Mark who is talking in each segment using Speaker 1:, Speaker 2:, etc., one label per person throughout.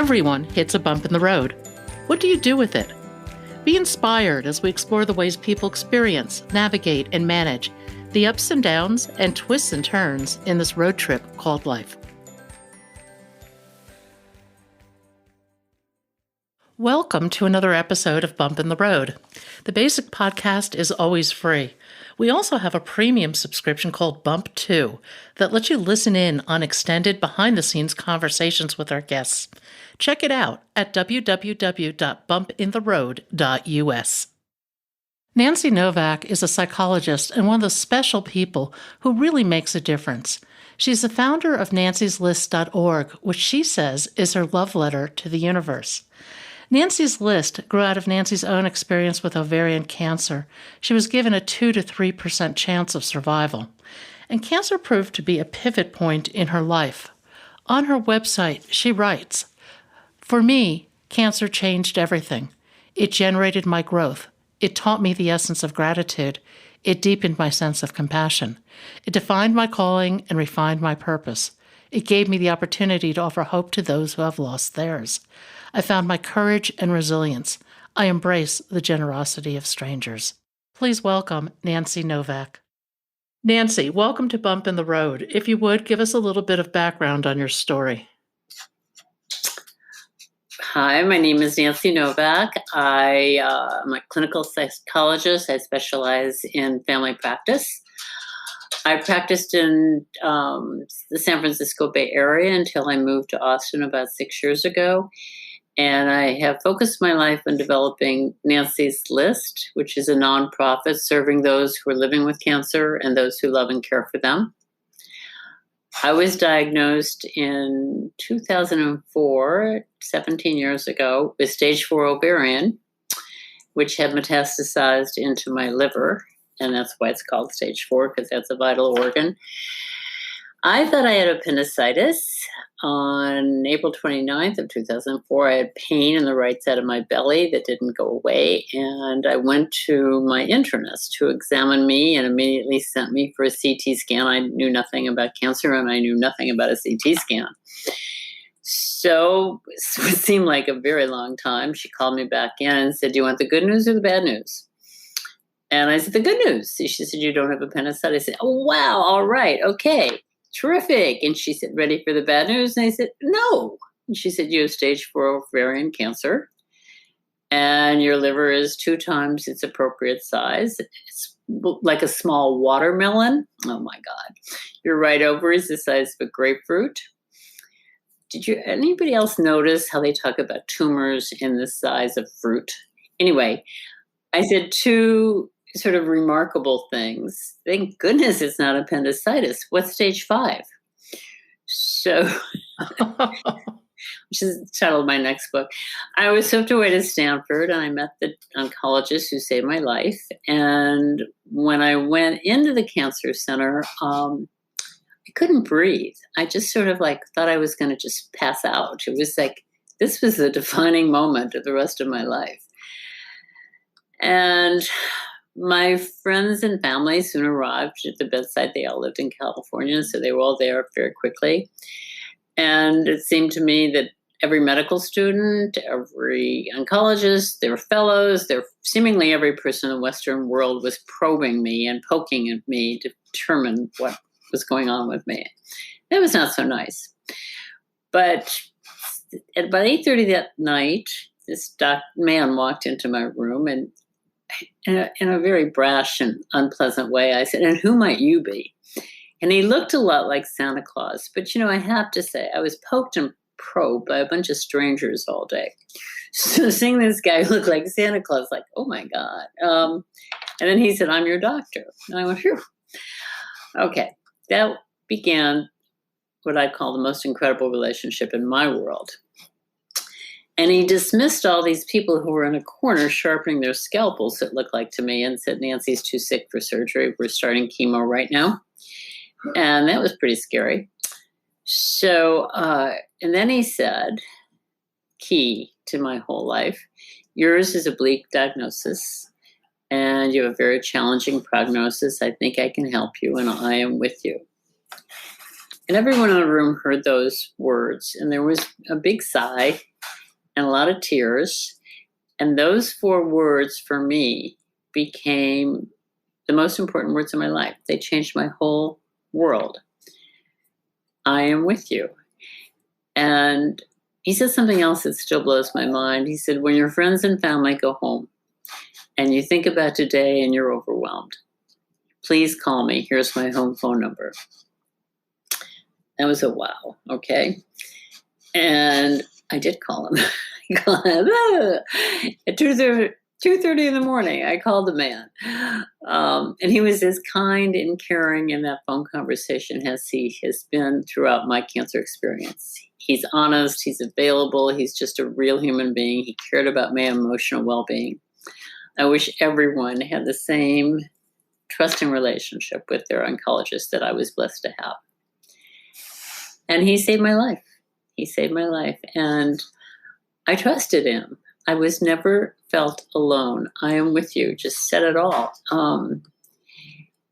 Speaker 1: Everyone hits a bump in the road. What do you do with it? Be inspired as we explore the ways people experience, navigate, and manage the ups and downs and twists and turns in this road trip called life. Welcome to another episode of Bump in the Road. The basic podcast is always free. We also have a premium subscription called Bump 2 that lets you listen in on extended behind-the-scenes conversations with our guests. Check it out at www.bumpintheroad.us. Nancy Novak is a psychologist and one of the special people who really makes a difference. She's the founder of nancyslist.org, which she says is her love letter to the universe. Nancy's List grew out of Nancy's own experience with ovarian cancer. She was given a 2 to 3% chance of survival, and cancer proved to be a pivot point in her life. On her website, she writes, "For me, cancer changed everything. It generated my growth. It taught me the essence of gratitude. It deepened my sense of compassion. It defined my calling and refined my purpose. It gave me the opportunity to offer hope to those who have lost theirs. I found my courage and resilience. I embrace the generosity of strangers." Please welcome Nancy Novak. Nancy, welcome to Bump in the Road. If you would, give us a little bit of background on your story.
Speaker 2: Hi, my name is Nancy Novak. I'm a clinical psychologist. I specialize in family practice. I practiced in the San Francisco Bay Area until I moved to Austin about 6 years ago. And I have focused my life on developing Nancy's List, which is a nonprofit serving those who are living with cancer and those who love and care for them. I was diagnosed in 2004, 17 years ago, with stage 4 ovarian, which had metastasized into my liver. And that's why it's called stage 4, because that's a vital organ. I thought I had appendicitis. On April 29th of 2004, I had pain in the right side of my belly that didn't go away. And I went to my internist who examined me and immediately sent me for a CT scan. I knew nothing about cancer and I knew nothing about a CT scan. So it seemed like a very long time. She called me back in and said, "Do you want the good news or the bad news?" And I said, "The good news." She said, "You don't have appendicitis." I said, "Oh, wow. All right. Okay. Terrific." And she said, "Ready for the bad news?" And I said, "No." And she said, "You have stage 4 ovarian cancer and your liver is 2 times its appropriate size. It's like a small watermelon. Oh my God. Your right ovary is the size of a grapefruit." Did anybody else notice how they talk about tumors in the size of fruit? Anyway, I said 2 sort of remarkable things. Thank goodness it's not appendicitis. What's stage 5? So, which is the title of my next book. I was swept away to Stanford and I met the oncologist who saved my life. And when I went into the cancer center, I couldn't breathe. I just sort of thought I was going to just pass out. It was like, this was the defining moment of the rest of my life. And my friends and family soon arrived at the bedside. They all lived in California, so they were all there very quickly. And it seemed to me that every medical student, every oncologist, their fellows, seemingly every person in the Western world was probing me and poking at me to determine what was going on with me. That was not so nice. But at about 8:30 that night, this man walked into my room and in a very brash and unpleasant way, I said, "And who might you be?" And he looked a lot like Santa Claus. But, I have to say, I was poked and probed by a bunch of strangers all day. So seeing this guy look like Santa Claus, like, oh, my God. And then he said, "I'm your doctor." And I went, phew. Okay. That began what I call the most incredible relationship in my world. And he dismissed all these people who were in a corner sharpening their scalpels, it looked like to me, and said, "Nancy's too sick for surgery. We're starting chemo right now." And that was pretty scary. So, and then he said, key to my whole life, "Yours is a bleak diagnosis and you have a very challenging prognosis. I think I can help you and I am with you." And everyone in the room heard those words, and there was a big sigh, and a lot of tears. And those 4 words for me became the most important words in my life. They changed my whole world. I am with you. And he said something else that still blows my mind. He said, when your friends and family go home and you think about today and you're overwhelmed, please call me. Here's my home phone number. That was a wow. Okay. And I did call him. I called him at 2:30 in the morning. I called the man. And he was as kind and caring in that phone conversation as he has been throughout my cancer experience. He's honest. He's available. He's just a real human being. He cared about my emotional well-being. I wish everyone had the same trusting relationship with their oncologist that I was blessed to have. And he saved my life. He saved my life. And I trusted him. I was never felt alone. I am with you. Just said it all. And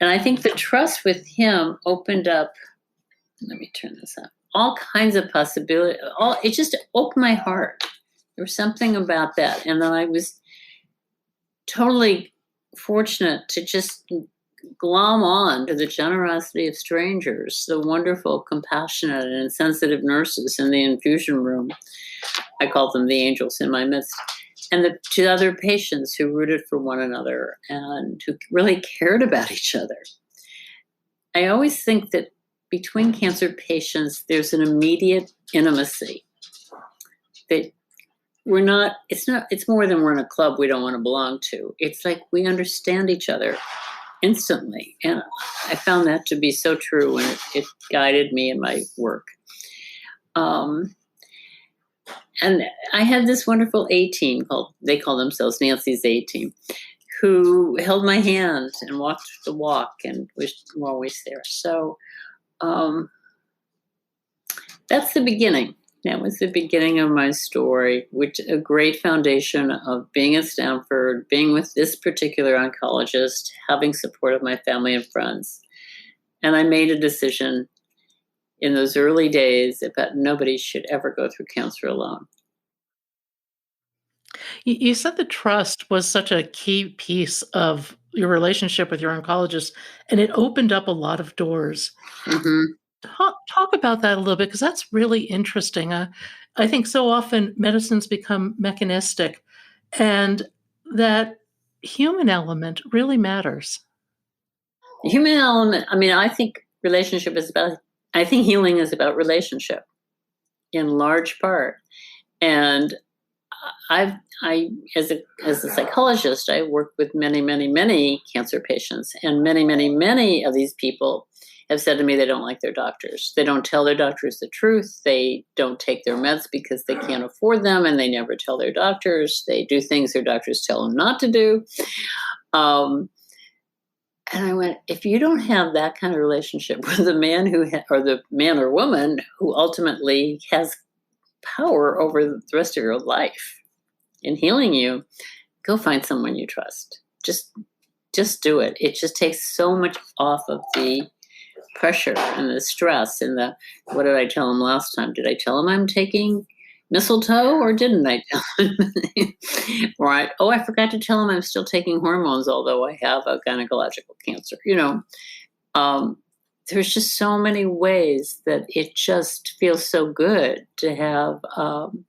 Speaker 2: I think the trust with him opened up, let me turn this up, all kinds of possibilities. It just opened my heart. There was something about that. And then I was totally fortunate to just glom on to the generosity of strangers, the wonderful, compassionate, and sensitive nurses in the infusion room. I call them the angels in my midst. And the 2 other patients who rooted for one another and who really cared about each other. I always think that between cancer patients, there's an immediate intimacy that it's more than we're in a club we don't want to belong to. It's like we understand each other instantly. And I found that to be so true, and it guided me in my work. And I had this wonderful A-team they call themselves Nancy's A-team, who held my hand and walked the walk and was always there. So that's the beginning. That was the beginning of my story, which a great foundation of being at Stanford, being with this particular oncologist, having support of my family and friends. And I made a decision in those early days that nobody should ever go through cancer alone.
Speaker 1: You said the trust was such a key piece of your relationship with your oncologist, and it opened up a lot of doors.
Speaker 2: Mm-hmm.
Speaker 1: Talk about that a little bit, because that's really interesting. I think so often medicines become mechanistic, and that human element really matters.
Speaker 2: The human element, I think I think healing is about relationship in large part. And I, as a psychologist, I work with many, many, many cancer patients, and many, many, many of these people have said to me they don't like their doctors. They don't tell their doctors the truth. They don't take their meds because they can't afford them, and they never tell their doctors. They do things their doctors tell them not to do. And I went, if you don't have that kind of relationship with the man or the man or woman who ultimately has power over the rest of your life in healing you, go find someone you trust. Just do it. It just takes so much off of the pressure and the stress and what did I tell him last time? Did I tell him I'm taking mistletoe, or didn't I tell him? Right. Oh, I forgot to tell him I'm still taking hormones, although I have a gynecological cancer. There's just so many ways that it just feels so good to have, in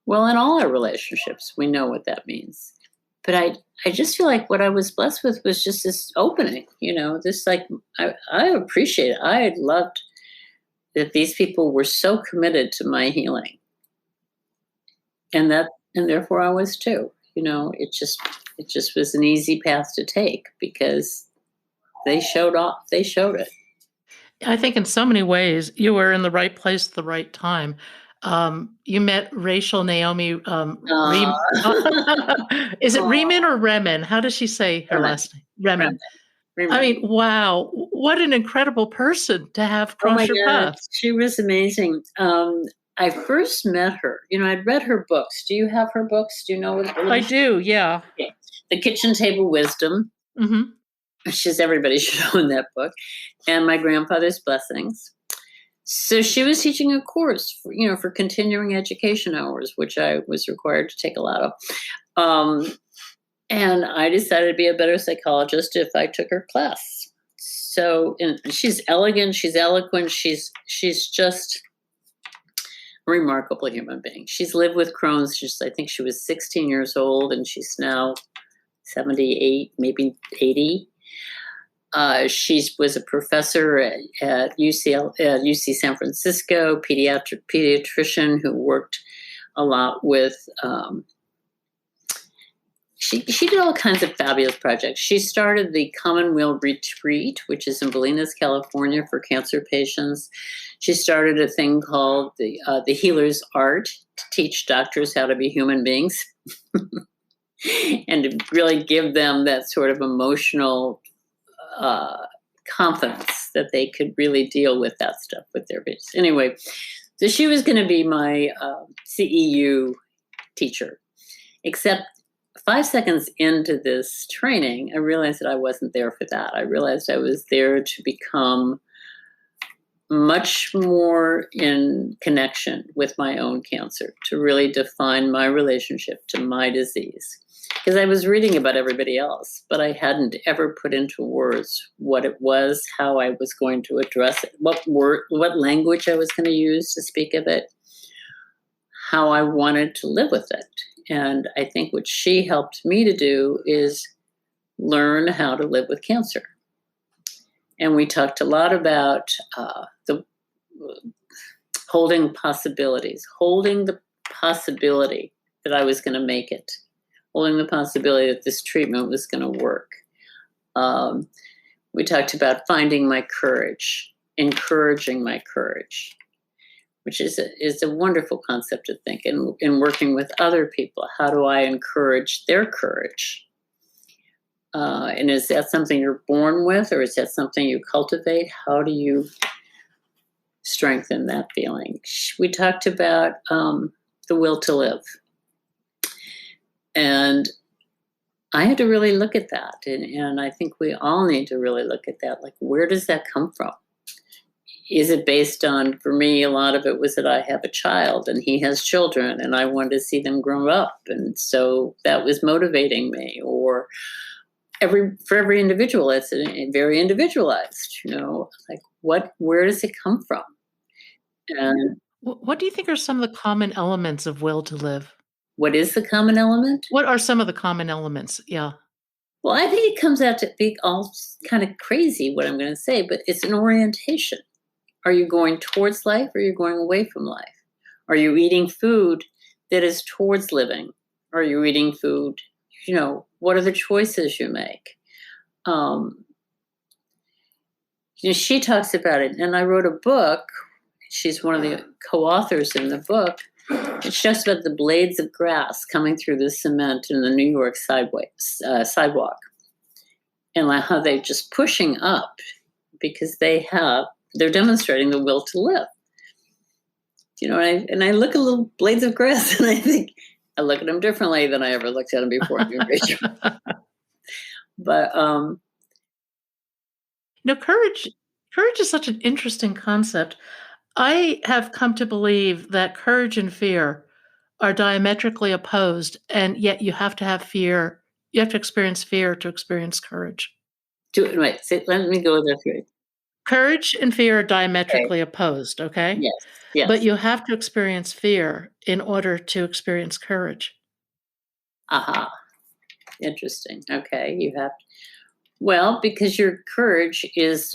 Speaker 2: all our relationships, we know what that means. But I just feel like what I was blessed with was just this opening, I appreciate it. I loved that these people were so committed to my healing, and therefore I was too. It just was an easy path to take because they showed it.
Speaker 1: I think in so many ways you were in the right place at the right time. You met Rachel Naomi. Is it Riemann or Remen? How does she say her last name? Remen. I mean, wow, what an incredible person to have cross your path.
Speaker 2: She was amazing. I first met her. I'd read her books. Do you have her books? Do you know what?
Speaker 1: I do. Yeah.
Speaker 2: Okay. The Kitchen Table Wisdom.
Speaker 1: Mm-hmm.
Speaker 2: Everybody should own that book. And My Grandfather's Blessings. So she was teaching a course for continuing education hours, which I was required to take a lot of. Um, and I decided to be a better psychologist if I took her class. So, and she's elegant, she's eloquent, she's just a remarkable human being. She's lived with Crohn's. I think she was 16 years old, and she's now 78, maybe 80. She was a professor at UC San Francisco, pediatrician who worked a lot with. She did all kinds of fabulous projects. She started the Commonweal Retreat, which is in Bolinas, California, for cancer patients. She started a thing called the Healer's Art to teach doctors how to be human beings and to really give them that sort of emotional confidence that they could really deal with that stuff with their patients. Anyway, so she was going to be my CEU teacher, except 5 seconds into this training, I realized that I wasn't there for that. I realized I was there to become much more in connection with my own cancer, to really define my relationship to my disease. Because I was reading about everybody else, but I hadn't ever put into words what it was, how I was going to address it, what language I was going to use to speak of it, how I wanted to live with it. And I think what she helped me to do is learn how to live with cancer. And we talked a lot about the holding possibilities, holding the possibility that I was going to make it, holding the possibility that this treatment was going to work. We talked about finding my courage, encouraging my courage, which is a wonderful concept to think. In working with other people, how do I encourage their courage? And is that something you're born with, or is that something you cultivate? How do you strengthen that feeling? We talked about the will to live. And I had to really look at that. And I think we all need to really look at that. Like, where does that come from? Is it based on, for me, a lot of it was that I have a child and he has children and I wanted to see them grow up. And so that was motivating me. Or for every individual, it's very individualized, like where does it come from? And
Speaker 1: What do you think are some of the common elements of will to live?
Speaker 2: what is the common element?
Speaker 1: What are some of the common elements? Yeah.
Speaker 2: Well, I think it comes out to be all kind of crazy what I'm going to say, but it's an orientation. Are you going towards life or are you going away from life? Are you eating food that is towards living? Are you eating food, what are the choices you make? She talks about it, and I wrote a book. She's one of the co-authors in the book. It's just about the blades of grass coming through the cement in the New York sidewalk, and like how they're just pushing up because they're demonstrating the will to live. And I look at little blades of grass and I look at them differently than I ever looked at them before. But
Speaker 1: courage is such an interesting concept. I have come to believe that courage and fear are diametrically opposed, and yet you have to have fear. You have to experience fear to experience courage.
Speaker 2: Let me go there through.
Speaker 1: Courage and fear are diametrically opposed, okay?
Speaker 2: Yes.
Speaker 1: But you have to experience fear in order to experience courage.
Speaker 2: Aha. Interesting. Okay. You have to. Well, because your courage is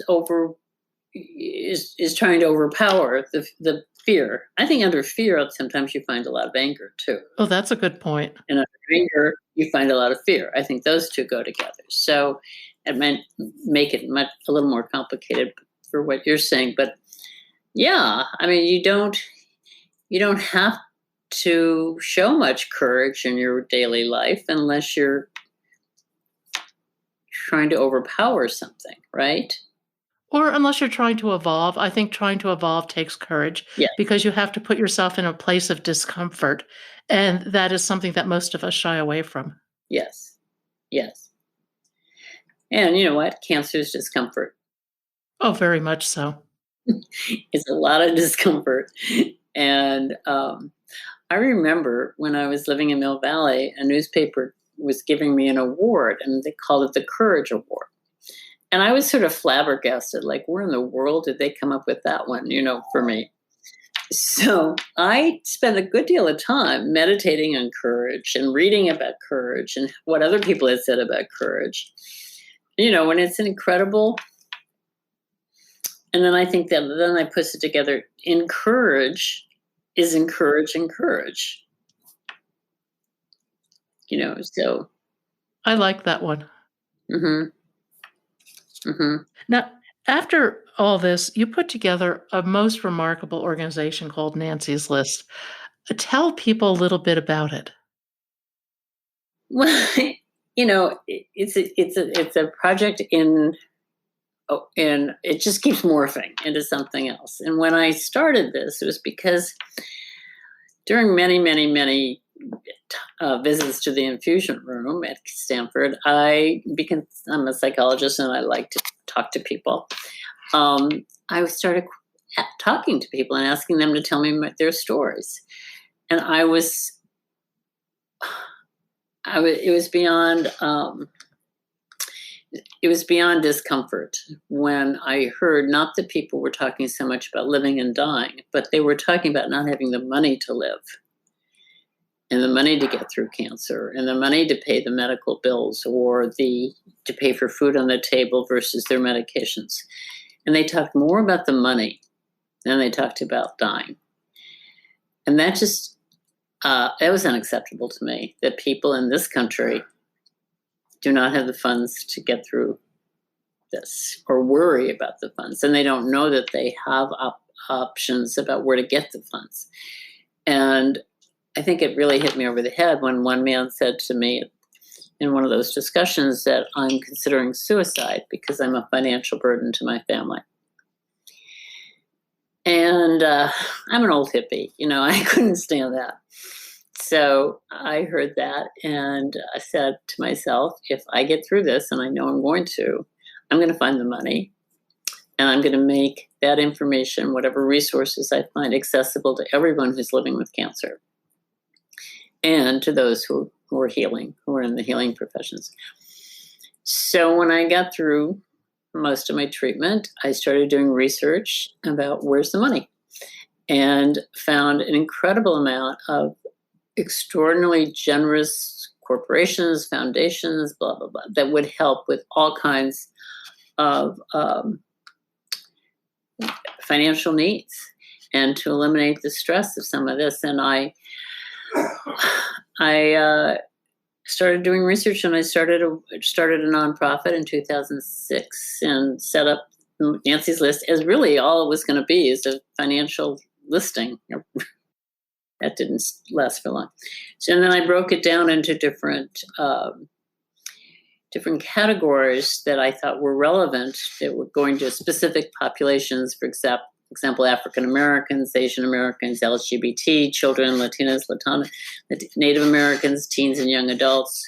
Speaker 2: trying to overpower the fear. I think under fear, sometimes you find a lot of anger too.
Speaker 1: Oh, that's a good point.
Speaker 2: And under anger, you find a lot of fear. I think those two go together. So it might make it a little more complicated for what you're saying. But yeah, I mean, you don't have to show much courage in your daily life unless you're trying to overpower something, right?
Speaker 1: Or unless you're trying to evolve. I think trying to evolve takes courage because you have to put yourself in a place of discomfort. And that is something that most of us shy away from.
Speaker 2: Yes. And you know what? Cancer is discomfort.
Speaker 1: Oh, very much so.
Speaker 2: It's a lot of discomfort. And I remember when I was living in Mill Valley, a newspaper was giving me an award, and they called it the Courage Award. And I was sort of flabbergasted, like, where in the world did they come up with that one, for me? So I spent a good deal of time meditating on courage and reading about courage and what other people had said about courage. And it's an incredible. And then I think that then I put it together. Encourage is encouraging courage. So.
Speaker 1: I like that one.
Speaker 2: Mm-hmm. Mm-hmm.
Speaker 1: Now, after all this, you put together a most remarkable organization called Nancy's List. Tell people a little bit about it.
Speaker 2: Well, it's a project and it just keeps morphing into something else. And when I started this, it was because during many, many, many visits to the infusion room at Stanford, because I'm a psychologist and I like to talk to people, I started talking to people and asking them to tell me their stories. And it was beyond discomfort when I heard not that people were talking so much about living and dying, but they were talking about not having the money to live and the money to get through cancer and the money to pay the medical bills or to pay for food on the table versus their medications. And they talked more about the money than they talked about dying. And that just, it was unacceptable to me that people in this country do not have the funds to get through this or worry about the funds. And they don't know that they have options about where to get the funds. And I think it really hit me over the head when one man said to me in one of those discussions that I'm considering suicide because I'm a financial burden to my family. And I'm an old hippie, I couldn't stand that. So I heard that and I said to myself, if I get through this, and I know I'm going to find the money and I'm going to make that information, whatever resources I find, accessible to everyone who's living with cancer and to those who are healing, who are in the healing professions. So when I got through most of my treatment, I started doing research about where's the money and found an incredible amount of extraordinarily generous corporations, foundations, blah, blah, blah, that would help with all kinds of financial needs and to eliminate the stress of some of this. And I started doing research and I started a nonprofit in 2006 and set up Nancy's List as really all it was going to be is a financial listing. That didn't last for long. So and then I broke it down into different categories that I thought were relevant, that were going to specific populations, for example, African Americans, Asian Americans, LGBT, children, Latinas, Native Americans, teens and young adults.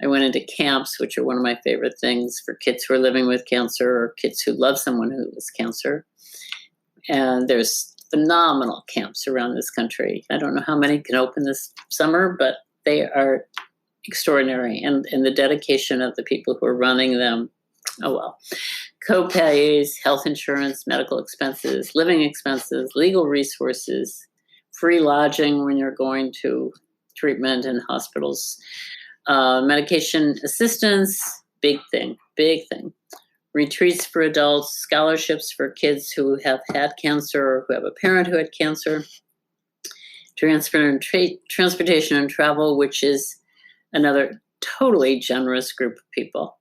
Speaker 2: I went into camps, which are one of my favorite things for kids who are living with cancer or kids who love someone who has cancer. And there's phenomenal camps around this country. I don't know how many can open this summer, but they are extraordinary. And the dedication of the people who are running them, oh well. Co-pays, health insurance, medical expenses, living expenses, legal resources, free lodging when you're going to treatment in hospitals, medication assistance, big thing. Retreats for adults, scholarships for kids who have had cancer or who have a parent who had cancer, transportation and travel, which is another totally generous group of people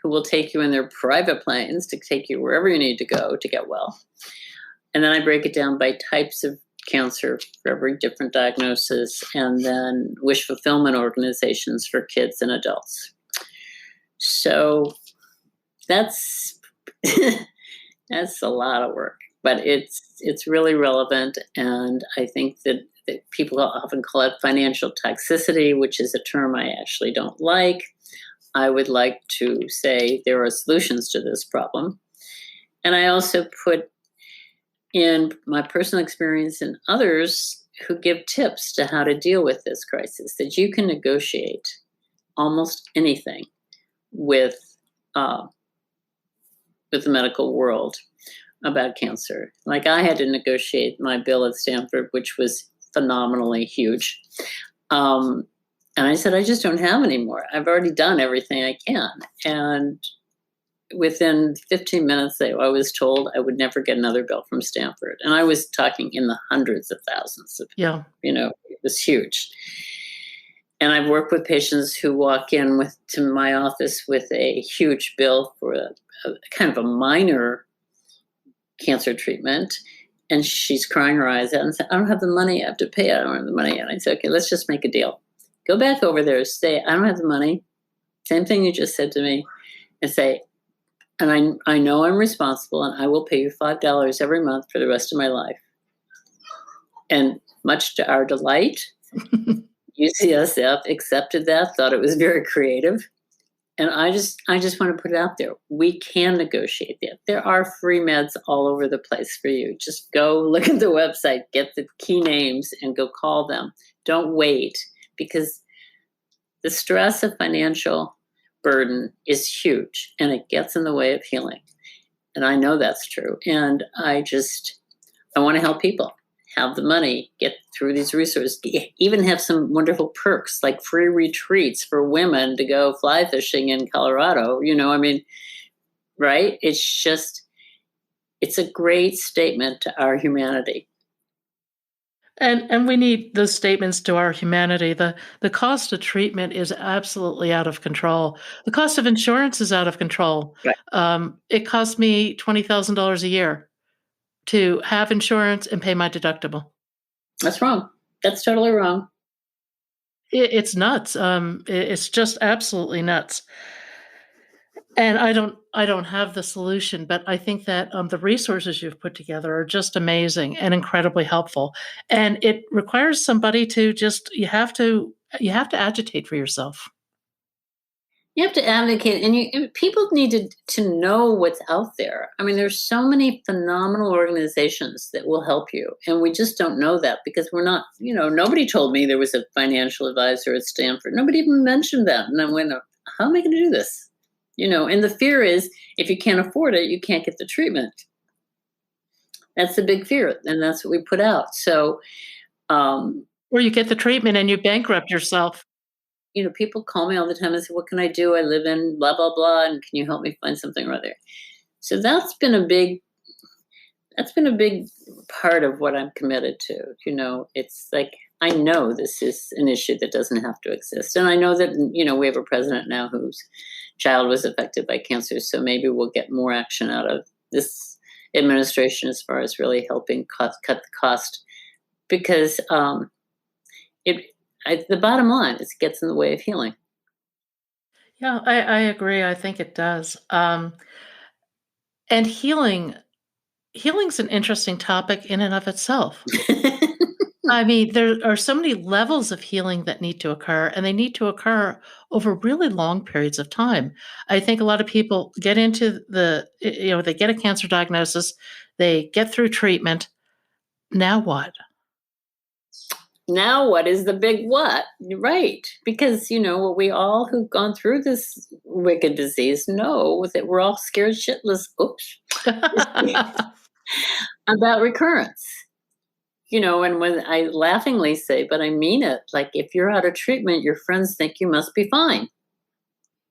Speaker 2: who will take you in their private planes to take you wherever you need to go to get well. And then I break it down by types of cancer for every different diagnosis, and then wish fulfillment organizations for kids and adults. So that's that's a lot of work, but it's really relevant. And I think that people often call it financial toxicity, which is a term I actually don't like. I would like to say there are solutions to this problem. And I also put in my personal experience and others who give tips to how to deal with this crisis, that you can negotiate almost anything with uh, the medical world about cancer. Like I had to negotiate my bill at Stanford, which was phenomenally huge. And I said, I just don't have any more. I've already done everything I can. And within 15 minutes, I was told I would never get another bill from Stanford. And I was talking in the hundreds of thousands of,
Speaker 1: Yeah.
Speaker 2: It was huge. And I've worked with patients who walk in to my office with a huge bill for a kind of a minor cancer treatment. And she's crying her eyes out and said, I don't have the money. I have to pay. I don't have the money. And I said, okay, let's just make a deal. Go back over there, say, I don't have the money. Same thing you just said to me. And say, and I know I'm responsible and I will pay you $5 every month for the rest of my life. And much to our delight, UCSF accepted that, thought it was very creative. And I just want to put it out there. We can negotiate that. There are free meds all over the place for you. Just go look at the website, get the key names, and go call them. Don't wait, because the stress of financial burden is huge and it gets in the way of healing. And I know that's true. And I want to help people have the money, get through these resources, even have some wonderful perks like free retreats for women to go fly fishing in Colorado. Right? It's a great statement to our humanity.
Speaker 1: And we need those statements to our humanity. The cost of treatment is absolutely out of control. The cost of insurance is out of control.
Speaker 2: Right.
Speaker 1: It costs me $20,000 a year to have insurance and pay my deductible.
Speaker 2: That's wrong. That's totally wrong.
Speaker 1: It's nuts. It's just absolutely nuts. And I don't have the solution, but I think that the resources you've put together are just amazing and incredibly helpful. And it requires somebody to you have to agitate for yourself.
Speaker 2: You have to advocate, and people need to know what's out there. I mean, there's so many phenomenal organizations that will help you, and we just don't know that because we're not. Nobody told me there was a financial advisor at Stanford. Nobody even mentioned that, and I went, "How am I going to do this?" And the fear is if you can't afford it, you can't get the treatment. That's the big fear, and that's what we put out. So,
Speaker 1: or you get the treatment and you bankrupt yourself.
Speaker 2: People call me all the time and say, what can I do? I live in blah, blah, blah. And can you help me find something right there? So that's been a big part of what I'm committed to. It's like, I know this is an issue that doesn't have to exist. And I know that, we have a president now whose child was affected by cancer. So maybe we'll get more action out of this administration as far as really helping cut the cost, because the bottom line is it gets in the way of healing.
Speaker 1: Yeah, I agree. I think it does. And healing's an interesting topic in and of itself. I mean, there are so many levels of healing that need to occur, and they need to occur over really long periods of time. I think a lot of people get into they get a cancer diagnosis, they get through treatment. Now what?
Speaker 2: Now what is the big what? Right. Because, we all who've gone through this wicked disease know that we're all scared shitless, about recurrence. And when I laughingly say, but I mean it, like if you're out of treatment, your friends think you must be fine.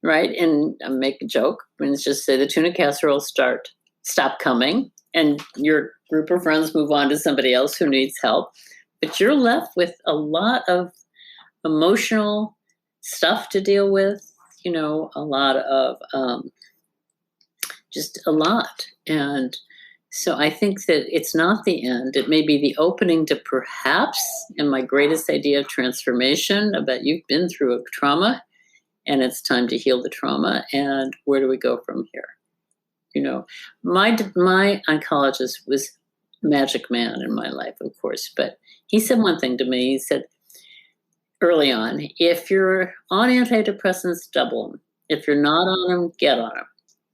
Speaker 2: Right. And I make a joke and just say the tuna casserole stop coming and your group of friends move on to somebody else who needs help. But you're left with a lot of emotional stuff to deal with, a lot of just a lot. And so I think that it's not the end. It may be the opening to perhaps, and my greatest idea of transformation, about you've been through a trauma and it's time to heal the trauma. And where do we go from here? My oncologist was magic man in my life, of course, but he said one thing to me. He said early on, if you're on antidepressants, double them. If you're not on them, get on them.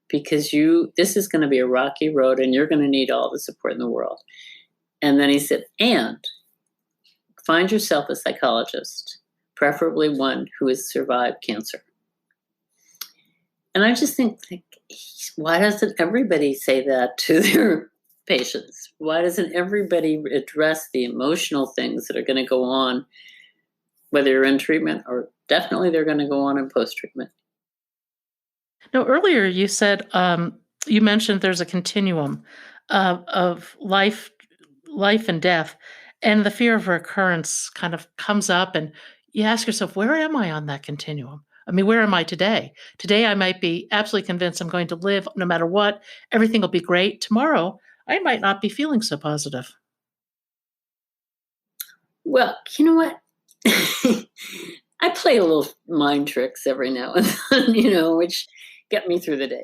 Speaker 2: because this is going to be a rocky road and you're going to need all the support in the world. And then he said, and find yourself a psychologist, preferably one who has survived cancer. And I just think, like, why doesn't everybody say that to their patients? Why doesn't everybody address the emotional things that are going to go on, whether you're in treatment or definitely they're going to go on in post-treatment?
Speaker 1: Now, earlier you said you mentioned there's a continuum of life and death, and the fear of recurrence kind of comes up, and you ask yourself, where am I on that continuum? I mean, where am I today? Today, I might be absolutely convinced I'm going to live no matter what. Everything will be great. Tomorrow, I might not be feeling so positive.
Speaker 2: Well, you know what? I play a little mind tricks every now and then, which get me through the day.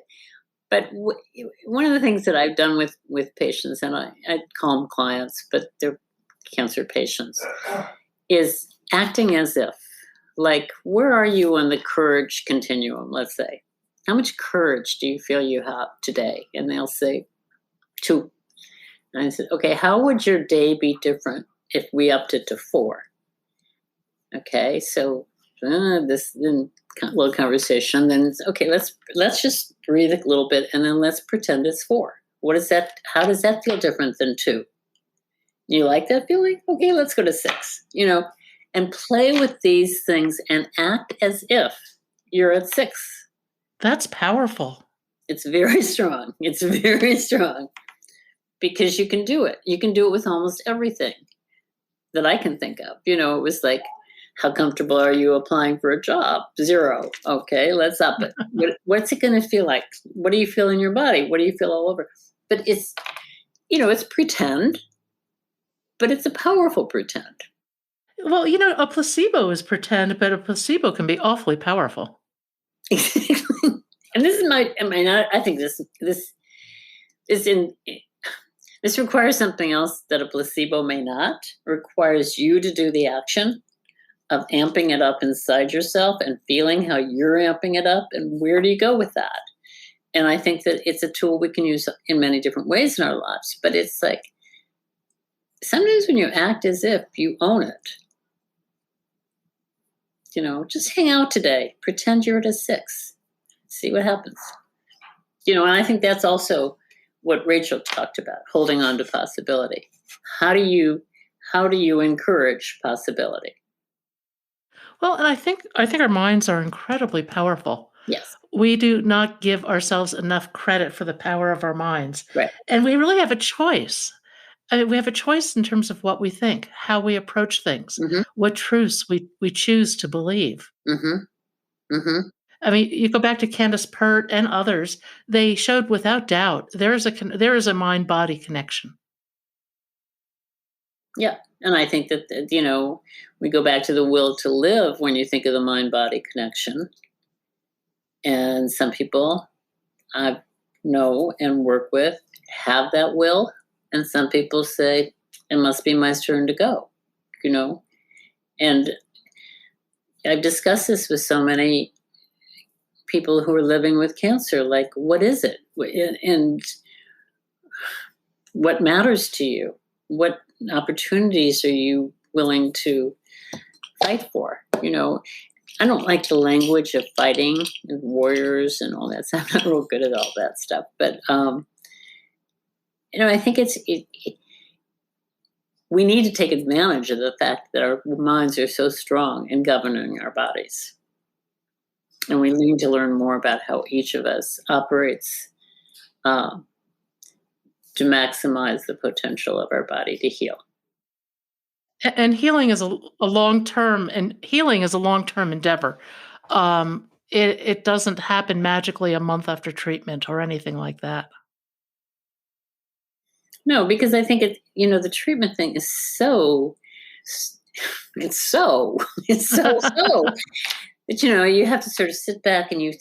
Speaker 2: But one of the things that I've done with patients, and I call them clients, but they're cancer patients, is acting as if, like, where are you on the courage continuum, let's say? How much courage do you feel you have today? And they'll say 2. And I said, okay, how would your day be different if we upped it to 4? Okay, so this then little conversation. Then it's okay. Let's just breathe a little bit, and then let's pretend it's 4. What is that? How does that feel different than 2? You like that feeling? Okay, let's go to 6. And play with these things and act as if you're at 6.
Speaker 1: That's powerful.
Speaker 2: It's very strong. It's very strong because you can do it. You can do it with almost everything that I can think of. It was like, how comfortable are you applying for a job? 0. Okay, let's up it. What's it going to feel like? What do you feel in your body? What do you feel all over? But it's pretend, but it's a powerful pretend.
Speaker 1: Well, a placebo is pretend, but a placebo can be awfully powerful.
Speaker 2: Exactly. And this is I think this is this requires something else that a placebo may not. It requires you to do the action of amping it up inside yourself and feeling how you're amping it up, and where do you go with that? And I think that it's a tool we can use in many different ways in our lives, but it's like, sometimes when you act as if, you own it. Just hang out today, pretend you're at a 6, see what happens. And I think that's also what Rachel talked about, holding on to possibility. How do you encourage possibility?
Speaker 1: Well, and I think our minds are incredibly powerful.
Speaker 2: Yes.
Speaker 1: We do not give ourselves enough credit for the power of our minds.
Speaker 2: Right.
Speaker 1: And we really have a choice. I mean, we have a choice in terms of what we think, how we approach things, what truths we choose to believe. I mean, you go back to Candace Pert and others, they showed without doubt there is a mind-body connection.
Speaker 2: Yeah. And I think that, we go back to the will to live when you think of the mind-body connection. And some people I know and work with have that will. And some people say, it must be my turn to go, And I've discussed this with so many people who are living with cancer. Like, what is it? And what matters to you? What opportunities are you willing to fight for? I don't like the language of fighting and warriors and all that stuff. I'm not real good at all that stuff. But, I think we need to take advantage of the fact that our minds are so strong in governing our bodies. And we need to learn more about how each of us operates to maximize the potential of our body to heal.
Speaker 1: And healing is a long-term endeavor. It doesn't happen magically a month after treatment or anything like that.
Speaker 2: No, because I think the treatment thing is so that you have to sort of sit back and you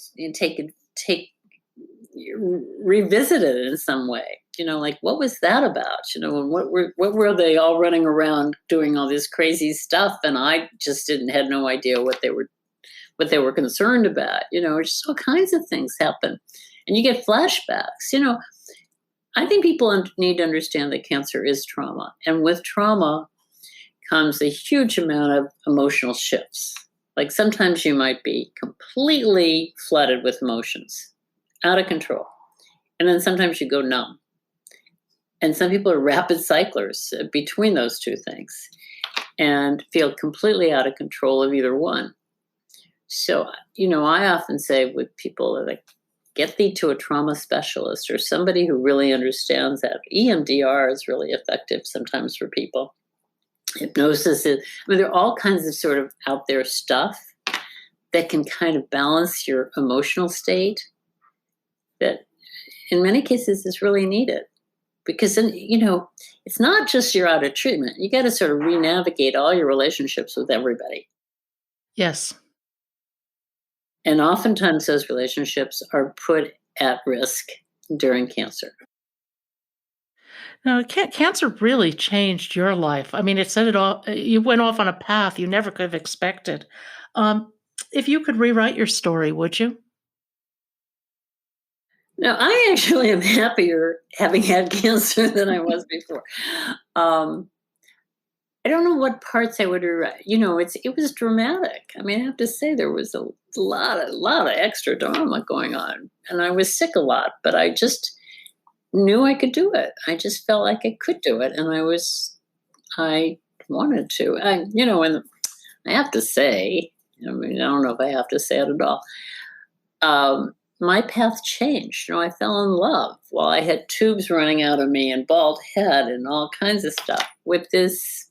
Speaker 2: revisit it in some way. Like, what was that about? And what were they all running around doing all this crazy stuff, and I just had no idea what they were concerned about. Just all kinds of things happen. and you get flashbacks. I think people need to understand that cancer is trauma. And with trauma comes a huge amount of emotional shifts. Like sometimes you might be completely flooded with emotions, out of control. And then sometimes you go numb. And some people are rapid cyclers between those two things and feel completely out of control of either one. So, I often say with people, like, get thee to a trauma specialist or somebody who really understands that. EMDR is really effective sometimes for people. Hypnosis is, there are all kinds of sort of out there stuff that can kind of balance your emotional state that in many cases is really needed. Because then, it's not just you're out of treatment. You got to sort of re-navigate all your relationships with everybody.
Speaker 1: Yes.
Speaker 2: And oftentimes those relationships are put at risk during cancer.
Speaker 1: Now, cancer really changed your life. I mean, it said it all. You went off on a path you never could have expected. If you could rewrite your story, would you?
Speaker 2: No, I actually am happier having had cancer than I was before. I don't know what parts I would rewrite. It was dramatic. I mean, I have to say there was a lot of extra drama going on, and I was sick a lot. But I just knew I could do it. I just felt like I could do it, and I wanted to. And I have to say, I don't know if I have to say it at all. My path changed. I fell in love while I had tubes running out of me and bald head and all kinds of stuff with this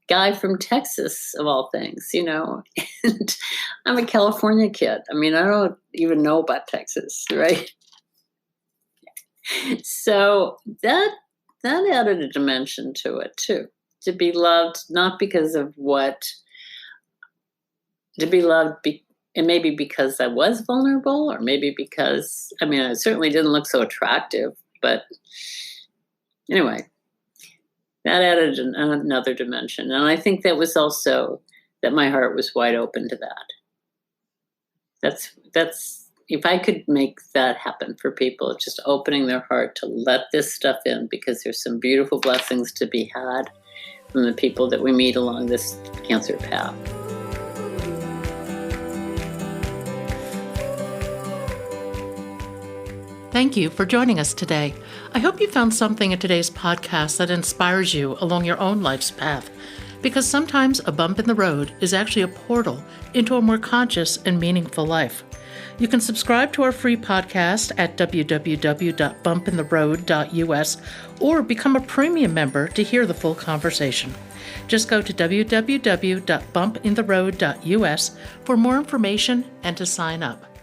Speaker 2: guy from Texas, of all things, and I'm a California kid. I mean, I don't even know about Texas, right? So that added a dimension to it too, to be loved, not because of to be loved, and maybe because I was vulnerable, or maybe because, I certainly didn't look so attractive, but anyway, that added another dimension. And I think that was also that my heart was wide open to that. That's if I could make that happen for people, just opening their heart to let this stuff in, because there's some beautiful blessings to be had from the people that we meet along this cancer path.
Speaker 1: Thank you for joining us today. I hope you found something in today's podcast that inspires you along your own life's path, because sometimes a bump in the road is actually a portal into a more conscious and meaningful life. You can subscribe to our free podcast at www.bumpintheroad.us or become a premium member to hear the full conversation. Just go to www.bumpintheroad.us for more information and to sign up.